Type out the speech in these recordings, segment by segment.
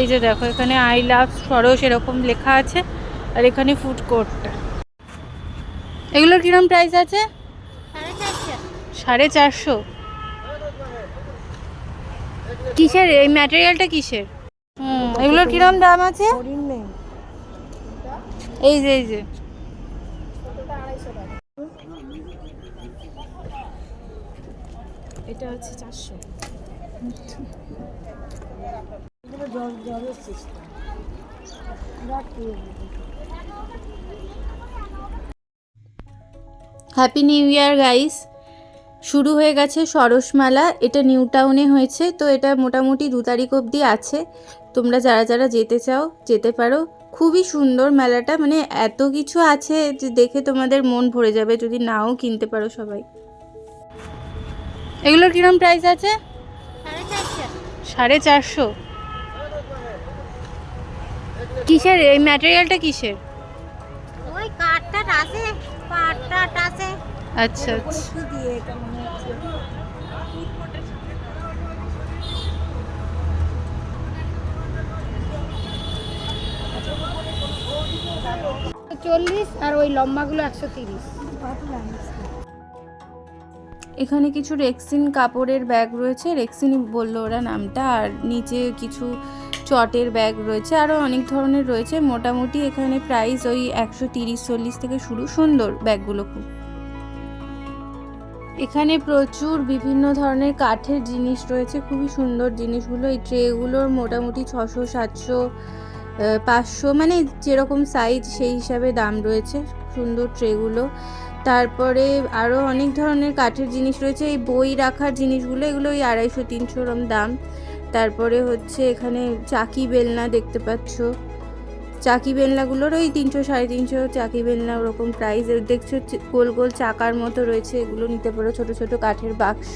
এই যে দেখো এখানে আই লাভ সরস এরকম লেখা আছে, আর এখানে ফুড কোর্টটা। এগুলোর কিরম প্রাইস আছে? 450। কিসের এই ম্যাটেরিয়ালটা কিসের? এগুলোর কিরম দাম আছে? এই যে এটা হচ্ছে 400। Happy new year guys. শুরু হয়ে গেছে সরসমেলা, এটা নিউ টাউনে হয়েছে, তো এটা মোটামুটি 2 তারিখ অবধি আছে। তোমরা যারা যারা যেতে চাও যেতে পারো। খুবই সুন্দর মেলাটা, মানে এত কিছু আছে যে দেখে তোমাদের মন ভরে যাবে যদি নাও কিনতে পারো সবাই। এগুলোর কিরম প্রাইস আছে? 450। কিসের এই ম্যাটেরিয়ালটা কিসের? ওই কাঠটা আছে, পাটটা আছে। আচ্ছা কি দিয়ে এটা মনে হচ্ছে 40 আর ওই লম্বাগুলো 130। এখানে কিছু রেক্সিন কাপড়ের ব্যাগ রয়েছে, রেক্সিনই বললো ওরা নামটা, আর নিচে কিছু চটের ব্যাগ রয়েছে, আরও অনেক ধরনের রয়েছে। মোটামুটি এখানে প্রাইস ওই 130-40 থেকে শুরু। সুন্দর ব্যাগগুলো খুব। এখানে প্রচুর বিভিন্ন ধরনের কাঠের জিনিস রয়েছে, খুবই সুন্দর জিনিসগুলো। এই ট্রেগুলোর মোটামুটি 600-700 500, মানে যেরকম সাইজ সেই হিসাবে দাম রয়েছে সুন্দর ট্রেগুলো। তারপরে আরও অনেক ধরনের কাঠের জিনিস রয়েছে। এই বই রাখার জিনিসগুলো, এগুলো ওই 250-300 এরম দাম। তারপরে হচ্ছে এখানে চাকি বেলনা দেখতে পাচ্ছ, চাকি বেলনাগুলোর ওই 300-350 চাকি বেলনা ওরকম প্রাইস। দেখছো গোল গোল চাকার মতো রয়েছে, এগুলো নিতে পারো। ছোট ছোট কাঠের বাক্স,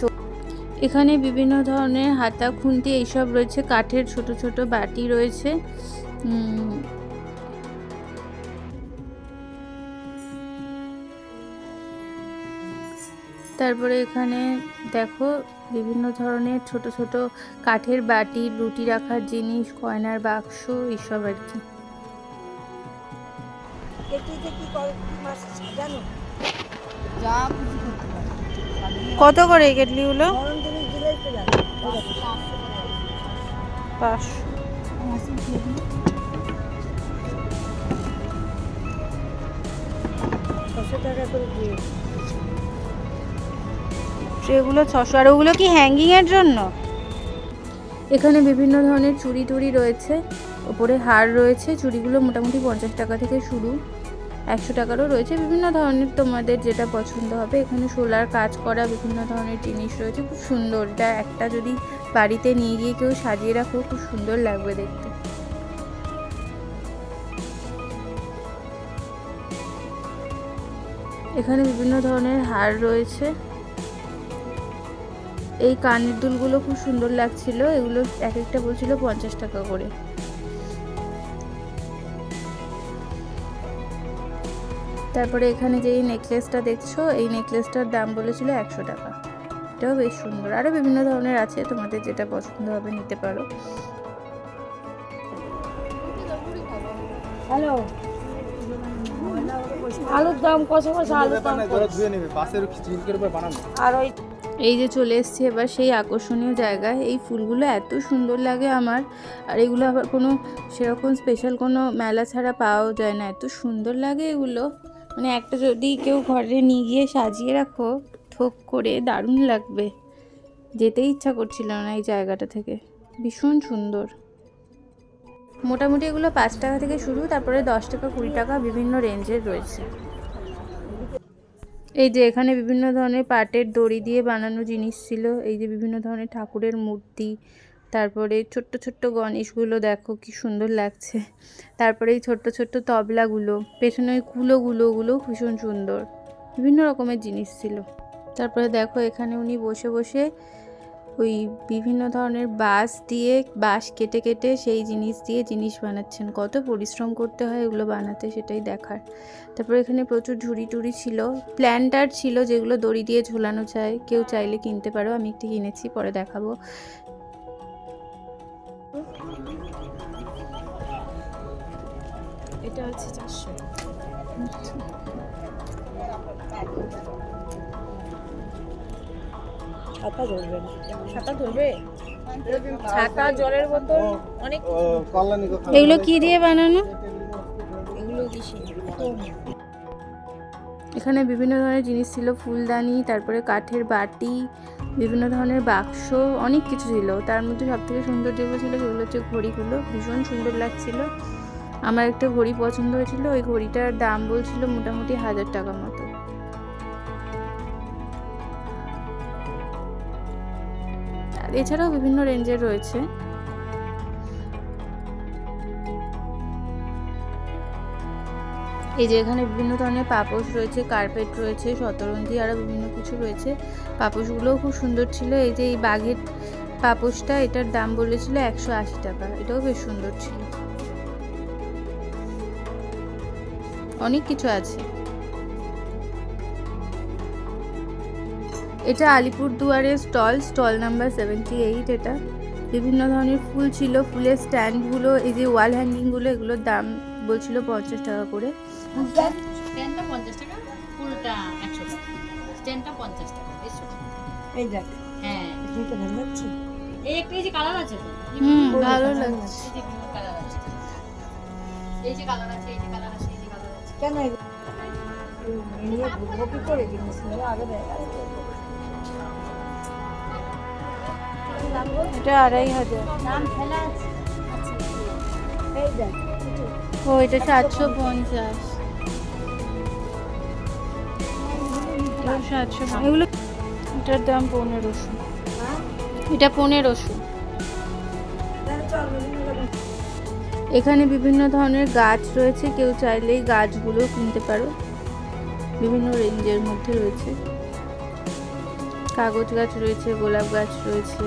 এখানে বিভিন্ন ধরনের হাতা খুন্তি এইসব রয়েছে। কাঠের ছোট ছোট বাটি রয়েছে। তারপরে এখানে দেখো বিভিন্ন ধরনের ছোট ছোট কাঠের বাটি, রুটি রাখার জিনিস, গয়নার বাক্স, এইসব আর কি। কত করে এই কেটলিগুলো? 500। ট্রেগুলো 600। আর ওগুলো কি হ্যাঙ্গিংয়ের জন্য? এখানে বিভিন্ন ধরনের চুড়ি টুড়ি রয়েছে, ওপরে হার রয়েছে। চুড়িগুলো মোটামুটি 50 টাকা থেকে শুরু, 100 টাকারও রয়েছে। বিভিন্ন ধরনের তোমাদের যেটা পছন্দ হবে। এখানে সোলার কাজ করা বিভিন্ন ধরনের জিনিস রয়েছে, খুব সুন্দর। এটা একটা যদি বাড়িতে নিয়ে গিয়ে কেউ সাজিয়ে রাখো, খুব সুন্দর লাগবে দেখতে। এখানে বিভিন্ন ধরনের হার রয়েছে। এই কানের দুলগুলো খুব সুন্দর লাগছিল, এগুলো এক একটা বলছিল 50 টাকা করে। তারপরে এখানে যে এই নেকলেসটা দেখছো, এই নেকলেসটার দাম বলেছিল 100 টাকা। এটাও বেশ সুন্দর। আরও বিভিন্ন ধরনের আছে, তোমাদের যেটা পছন্দ হবে নিতে পারো। হ্যালো, আলুর দাম কত কত? আলুর দাম আর ওই এই যে চলে এসছি এবার সেই আকর্ষণীয় জায়গায়। এই ফুলগুলো এত সুন্দর লাগে আমার, আর এগুলো আবার কোনো সেরকম স্পেশাল কোনো মেলা ছাড়া পাওয়াও যায় না। এত সুন্দর লাগে এগুলো, মানে একটা যদি কেউ ঘরে নিয়ে গিয়ে সাজিয়ে রাখো থোক করে, দারুণ লাগবে। যেতেই ইচ্ছা করছিল না এই জায়গাটা থেকে, ভীষণ সুন্দর। মোটামুটি এগুলো 5 টাকা থেকে শুরু, তারপরে 10 টাকা 20 টাকা বিভিন্ন রেঞ্জের রয়েছে। এই যে এখানে বিভিন্ন ধরনের পাটের দড়ি দিয়ে বানানো জিনিস ছিল। এই যে বিভিন্ন ধরনের ঠাকুরের মূর্তি, তারপরে ছোট্ট ছোট্ট গণেশগুলো দেখো কি সুন্দর লাগছে। তারপরে এই ছোট্ট ছোট্ট তবলাগুলো, পেছনে ওই কুলোগুলো ভীষণ সুন্দর। বিভিন্ন রকমের জিনিস ছিল। তারপরে দেখো এখানে উনি বসে বসে ওই বিভিন্ন ধরনের বাঁশ কেটে কেটে সেই জিনিস দিয়ে জিনিস বানাচ্ছেন। কত পরিশ্রম করতে হয় এগুলো বানাতে, সেটাই দেখার। তারপরে এখানে প্রচুর ঝুড়ি টুড়ি ছিল, প্ল্যান্টার ছিল যেগুলো দড়ি দিয়ে ঝোলানো যায়, কেউ চাইলে কিনতে পারো। আমি একটি কিনেছি, পরে দেখাবো। এটা হচ্ছে 400। ছাতা ধরবে না। ছাতা ধরবে? ছাতা, জলের বোতল, অনেক এগুলো কি দিয়ে বানানো? এগুলো কিসে? এখানে বিভিন্ন ধরনের জিনিস ছিল, ফুলদানি, তারপরে কাঠের বাটি, বিভিন্ন ধরনের বাক্স, অনেক কিছু ছিল। তার মধ্যে সব থেকে সুন্দর যেগুলো ছিল সেগুলো হচ্ছে ঘড়িগুলো, ভীষণ সুন্দর লাগছিল। আমার একটা ঘড়ি পছন্দ হয়েছিল, ওই ঘড়িটার দাম বলছিল মোটামুটি 1000 টাকা মতো। আর এছাড়াও বিভিন্ন রেঞ্জের রয়েছে। এই যে এখানে বিভিন্ন ধরনের পাপোশ রয়েছে, কার্পেট রয়েছে, শতরঞ্জি, আরও বিভিন্ন কিছু রয়েছে। পাপোশগুলোও খুব সুন্দর ছিল। এই যে এই বাঘের পাপোশটা, এটার দাম বলেছিল 180 টাকা। এটাও বেশ সুন্দর ছিল। অনেক কিছু আছে। এটা আলিপুরদুয়ারের স্টল নাম্বার 78। এটা বিভিন্ন ধরনের ফুল ছিল, ফুলের স্ট্যান্ডগুলো, এই যে ওয়াল হ্যাঙ্গিংগুলো, এগুলোর দাম বলছিল 50 টাকা করে। স্ট্যান্ডটা 50 টাকা, ফুলটা 100 টাকা। স্ট্যান্ডটা 50 টাকা, বেশ ছোট। এই দেখ, হ্যাঁ এটা ভালো লাগছে। এই একটা এই যে কালার আছে তো, ভালো লাগছে। এই যে কালার আছে, এই যে কালার আছে, এই যে কালার আছে, এই যে কালার আছে। কেন নিয়ে বুঝবো কি করে জিনিস নিয়ে আগে দেখ। এটা 2500। নাম ফেলা আছে। এই দেখ, ও এটা 750। 700 এগুলো। এটার দাম 1500। এটা 1500। এখানে বিভিন্ন ধরনের গাছ রয়েছে, কেউ চাইলেই গাছগুলো কিনতে পারো। বিভিন্ন রেঞ্জের মধ্যে রয়েছে। কাগজ গাছ রয়েছে, গোলাপ গাছ রয়েছে,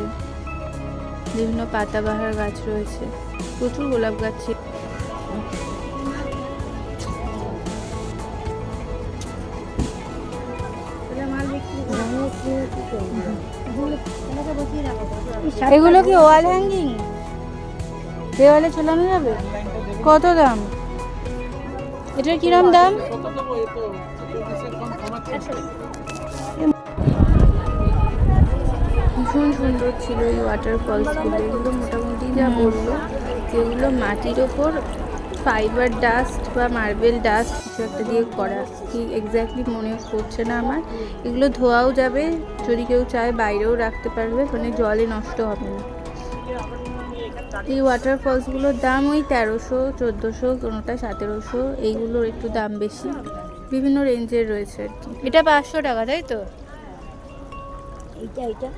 বিভিন্ন পাতাবাহার গাছ রয়েছে, প্রচুর গোলাপ গাছ ছিল। এগুলো কি ওয়াল হ্যাঙ্গিং? দেওয়ালে ঝোলানো যাবে? কত দাম? এটার কিরম দাম? ভীষণ সুন্দর ছিল এই ওয়াটারফলসগুলো। এগুলো মোটামুটি যা বললো, যেগুলো মাটির ওপর ফাইবার ডাস্ট বা মার্বেল ডাস্ট কিছু একটা দিয়ে করা, ঠিক এক্স্যাক্টলি মনে পড়ছে না আমার। এগুলো ধোয়াও যাবে, যদি কেউ চায় বাইরেও রাখতে পারবে, মানে জলে নষ্ট হবে না। এই ওয়াটারফলসগুলোর দাম ওই 1300, 1400, কোনোটা 1700। এইগুলোর একটু দাম বেশি, বিভিন্ন রেঞ্জের রয়েছে আর কি। এটা 500 টাকা, তাই তো? এইটা এটা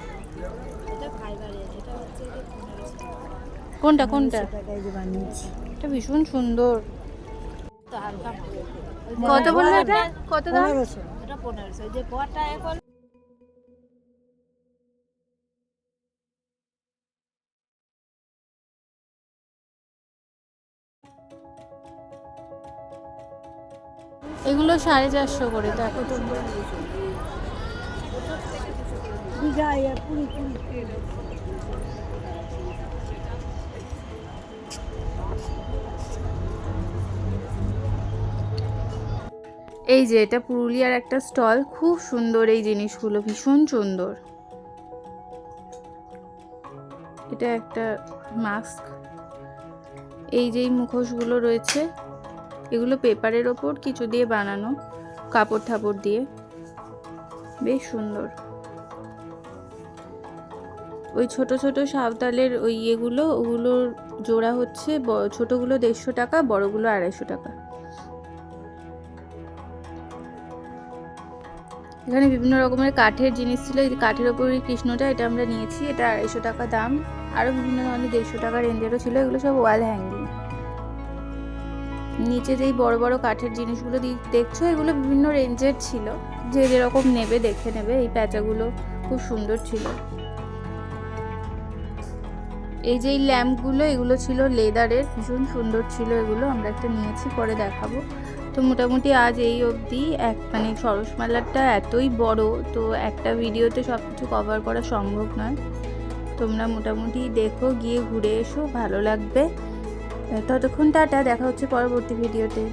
এটা ফাইবারের, এটা হচ্ছে যে 1500 কোনটা কোনটা? টাকায় যে বানিয়েছি। এটা ভীষণ সুন্দর। তো হালকা কত বললো এটা? কত দাম? 1500। এটা 1500। এই যে কটা এখন এগুলো 450 করে, দেখো তো। দীঘায় পুরি পুরি। এই যে এটা পুরুলিয়ার একটা স্টল, খুব সুন্দর এই জিনিসগুলো, ভীষণ সুন্দর। এটা একটা মাস্ক। এই যে মুখোশগুলো রয়েছে, এগুলো পেপারের ওপর কিছু দিয়ে বানানো, কাপড় ঠাপড় দিয়ে, বেশ সুন্দর। ওই ছোট ছোট সাঁওতালের ওই ইয়েগুলো, ওগুলোর জোড়া হচ্ছে, ছোটগুলো 150 টাকা, বড়গুলো 250 টাকা। এখানে বিভিন্ন রকমের কাঠের জিনিস ছিল। এই কাঠের ওপর এই কৃষ্ণটা, এটা আমরা নিয়েছি, এটা 250 টাকা দাম। আরও বিভিন্ন ধরনের 150 টাকা রেঞ্জেরও ছিল। এগুলো সব ওয়াল হ্যাঙ্গিং। নিচে যেই বড় বড় কাঠের জিনিসগুলো দেখছো, এগুলো বিভিন্ন রেঞ্জের ছিল, যে যেরকম নেবে দেখে নেবে। এই প্যাঁচাগুলো খুব সুন্দর ছিল। এই যে এই ল্যাম্পগুলো, এগুলো ছিল লেদারের, ভীষণ সুন্দর ছিল এগুলো। আমরা একটা নিয়েছি, পরে দেখাবো। তো মোটামুটি আজ এই অবধি। মানে সরস মেলাটা এতই বড়, তো একটা ভিডিওতে সব কিছু কভার করা সম্ভব নয়। তোমরা মোটামুটি দেখো, গিয়ে ঘুরে এসো, ভালো লাগবে। ততক্ষণ টাটা, দেখা হচ্ছে পরবর্তী ভিডিওতে।